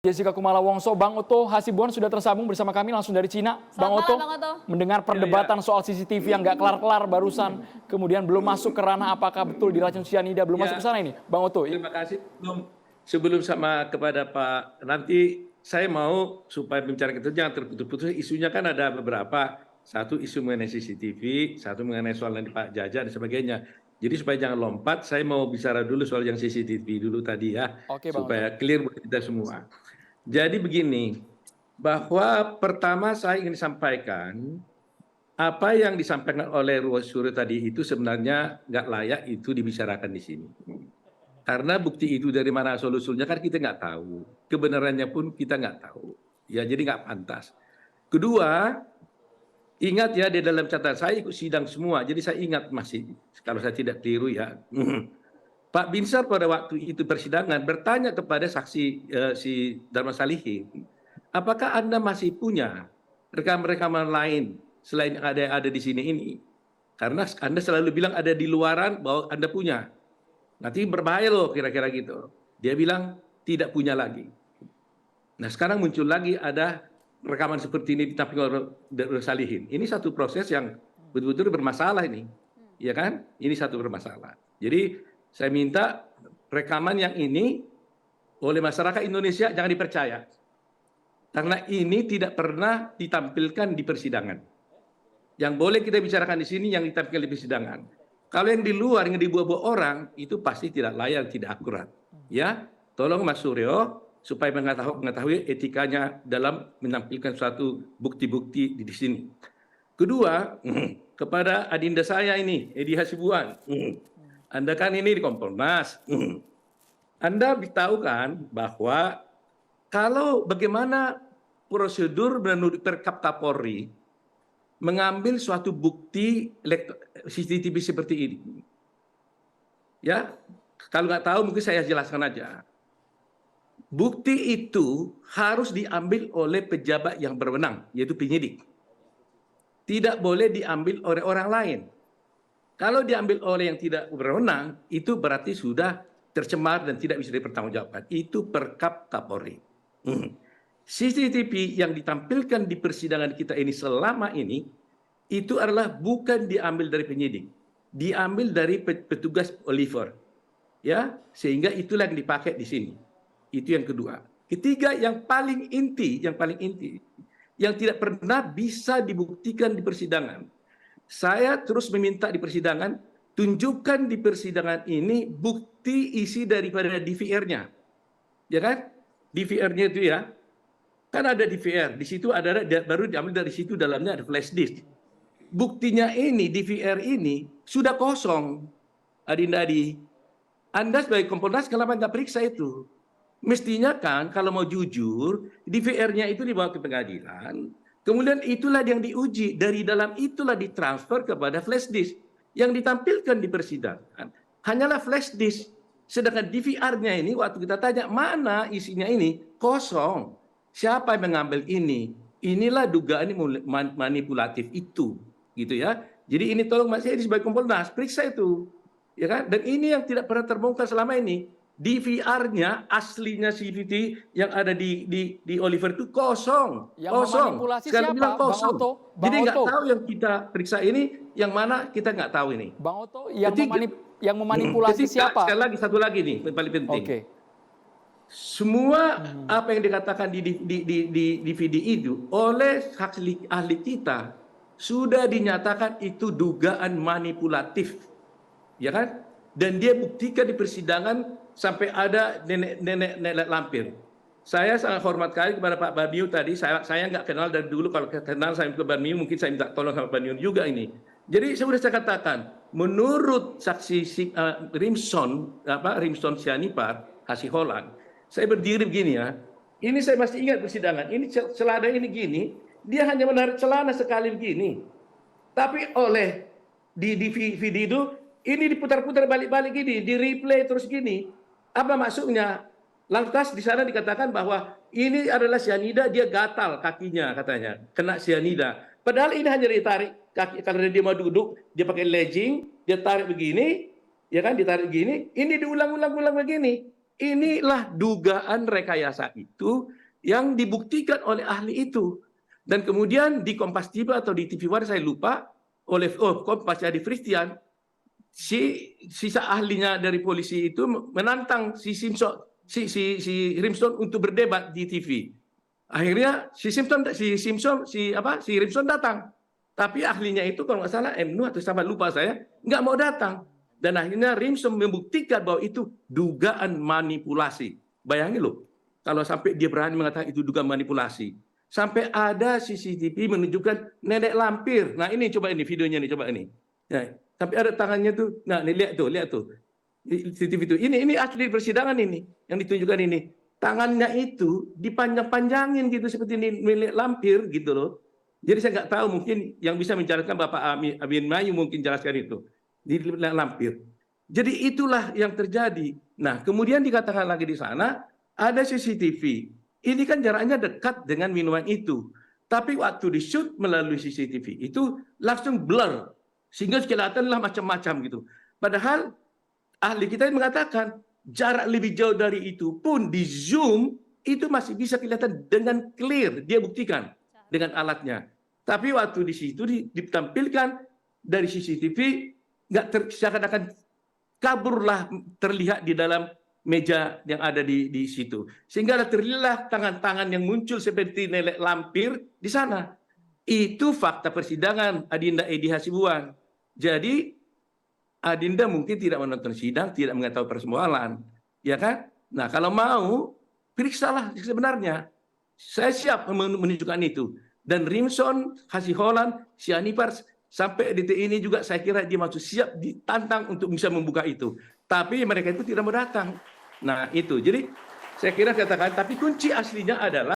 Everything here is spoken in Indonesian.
Jessica Kumala Wongso, Bang Oto Hasibuan sudah tersambung bersama kami langsung dari Cina. Bang Selamat Oto, malam, Bang Oto. mendengar perdebatan soal CCTV yang nggak kelar-kelar barusan, kemudian belum masuk ke ranah apakah betul diracun cyanida, belum masuk ke sana ini, Bang Oto. Terima kasih. Sebelum sama kepada Pak, nanti saya mau supaya bicara itu jangan terputus-putus. Isunya kan ada beberapa. Satu isu mengenai CCTV, satu mengenai soal yang Pak Jaja dan sebagainya. Jadi supaya jangan lompat, saya mau bicara dulu soal yang CCTV dulu tadi ya, Oke, Bang supaya clear buat kita semua. Jadi begini, bahwa pertama saya ingin sampaikan, apa yang disampaikan oleh Ruas Suryo tadi itu sebenarnya nggak layak itu dibicarakan di sini. Karena bukti itu dari mana asal-usulnya kan kita nggak tahu. Kebenarannya pun kita nggak tahu. Ya jadi nggak pantas. Kedua, ingat ya di dalam catatan saya ikut sidang semua. Jadi saya ingat masih, kalau saya tidak keliru ya. Pak Binsar pada waktu itu persidangan bertanya kepada saksi si Darma Salihin, apakah Anda masih punya rekaman-rekaman lain selain yang ada di sini ini? Karena Anda selalu bilang ada di luaran bahwa Anda punya. Nanti berbahaya loh kira-kira gitu. Dia bilang tidak punya lagi. Nah sekarang muncul lagi ada rekaman seperti ini ditampilkan oleh Salihin. Ini satu proses yang betul-betul bermasalah ini. Ya kan? Ini satu bermasalah. Jadi saya minta rekaman yang ini oleh masyarakat Indonesia jangan dipercaya. Karena ini tidak pernah ditampilkan di persidangan. Yang boleh kita bicarakan di sini yang ditampilkan di persidangan. Kalau yang di luar, yang dibuat-buat orang, itu pasti tidak layak, tidak akurat. Ya, tolong Mas Suryo, supaya mengetahui etikanya dalam menampilkan suatu bukti-bukti di sini. Kedua, kepada adinda saya ini, Edi Hasibuan. Anda kan ini di Kompolnas. Anda tahu kan bahwa kalau bagaimana prosedur menurut Perkap Kapolri mengambil suatu bukti CCTV seperti ini. Ya, kalau nggak tahu mungkin saya jelaskan aja. Bukti itu harus diambil oleh pejabat yang berwenang, yaitu penyidik. Tidak boleh diambil oleh orang lain. Kalau diambil oleh yang tidak berwenang, itu berarti sudah tercemar dan tidak bisa dipertanggungjawabkan. Itu Perkap Kapolri. CCTV yang ditampilkan di persidangan kita ini selama ini, itu adalah bukan diambil dari penyidik. Diambil dari petugas Oliver. Ya, sehingga itulah yang dipakai di sini. Itu yang kedua. Ketiga, yang paling inti, yang tidak pernah bisa dibuktikan di persidangan. Saya terus meminta di persidangan, tunjukkan di persidangan ini bukti isi daripada DVR-nya. Ya kan? DVR-nya itu ya. Kan ada DVR, di situ ada baru diambil dari situ dalamnya ada flash disk. Buktinya ini, DVR ini sudah kosong. Adinda Adi, Anda sebagai Kompolnas kenapa nggak periksa itu? Mestinya kan kalau mau jujur, DVR-nya itu dibawa ke pengadilan, kemudian itulah yang diuji, dari dalam itulah ditransfer kepada flash disk yang ditampilkan di persidangan. Hanyalah flash disk, sedangkan DVR-nya ini waktu kita tanya mana isinya ini kosong. Siapa yang mengambil ini? Inilah dugaan manipulatif itu, gitu ya. Jadi ini tolong Mas Edi sebagai Kompolnas periksa itu, ya kan? Dan ini yang tidak pernah terbongkar selama ini. DVR-nya aslinya CCTV yang ada di Oliver itu kosong, Yang kosong. memanipulasi Sekali siapa? bilang kosong. Bang Oto? Jadi nggak tahu yang kita periksa ini, yang mana kita nggak tahu ini. Bang Oto, yang Ketiga, memanipulasi siapa? Sekali lagi satu lagi nih, yang paling penting. Oke. Semua apa yang dikatakan di DVD itu oleh ahli kita sudah dinyatakan itu dugaan manipulatif, ya kan? Dan dia buktikan di persidangan sampai ada nenek lampir. Saya sangat hormat sekali kepada Pak Barbiu tadi. Saya nggak kenal dari dulu. Kalau kenal saya ke Barbiu, mungkin saya minta tolong sama Barbiu juga ini. Jadi sudah saya katakan, menurut saksi Rimson Sianipar Hasiholan, saya berdiri begini ya. Ini saya masih ingat persidangan. Ini celana ini gini, dia hanya menarik celana sekali begini. Tapi oleh di video itu ini diputar-putar balik-balik gini, di replay terus gini. Apa maksudnya? Lantas di sana dikatakan bahwa ini adalah cyanida, dia gatal kakinya katanya, kena cyanida. Padahal ini hanya ditarik kaki karena dia mau duduk, dia pakai legging, dia tarik begini, ya kan, ditarik begini, ini diulang-ulang begini. inilah dugaan rekayasa itu yang dibuktikan oleh ahli itu. Dan kemudian di Kompas TV atau di TV One saya lupa, oleh Kompas di Christian, sisa ahlinya dari polisi itu menantang si Rimson untuk berdebat di TV. Akhirnya si Rimson datang. Tapi ahlinya itu kalau nggak salah MNU atau sama lupa saya, nggak mau datang. Dan akhirnya Rimson membuktikan bahwa itu dugaan manipulasi. Bayangin loh, kalau sampai dia berani mengatakan itu dugaan manipulasi. Sampai ada CCTV menunjukkan nenek lampir. Nah ini coba ini videonya nih, coba ini. Nah, tapi ada tangannya tuh. Nah, ini lihat tuh. CCTV itu. Ini asli persidangan ini yang ditunjukkan ini. Tangannya itu dipanjang-panjangin gitu seperti nenek lampir gitu loh. Jadi saya nggak tahu, mungkin yang bisa menjelaskan Bapak Amin Mayu mungkin jelaskan itu. Di lampir. Jadi itulah yang terjadi. Nah, kemudian dikatakan lagi di sana ada CCTV. Ini kan jaraknya dekat dengan minuman itu. Tapi waktu di-shoot melalui CCTV itu langsung blur. Sehingga kelihatanlah macam-macam gitu. Padahal ahli kita mengatakan jarak lebih jauh dari itu pun di zoom itu masih bisa kelihatan dengan clear. Dia buktikan dengan alatnya. Tapi waktu di situ ditampilkan dari CCTV seakan-akan kaburlah terlihat di dalam meja yang ada di situ. Sehingga terlihatlah tangan-tangan yang muncul seperti nenek lampir di sana. Itu fakta persidangan Adinda Edi Hasibuan. Jadi Adinda mungkin tidak menonton sidang, tidak mengetahui persoalan. Ya kan? Nah, kalau mau, periksalah sebenarnya. Saya siap menunjukkan itu. Dan Rimson, Hasiholan, si Anipars, sampai detik ini juga saya kira dia masih siap ditantang untuk bisa membuka itu. Tapi mereka itu tidak mau datang. Nah itu, jadi saya kira katakan, tapi kunci aslinya adalah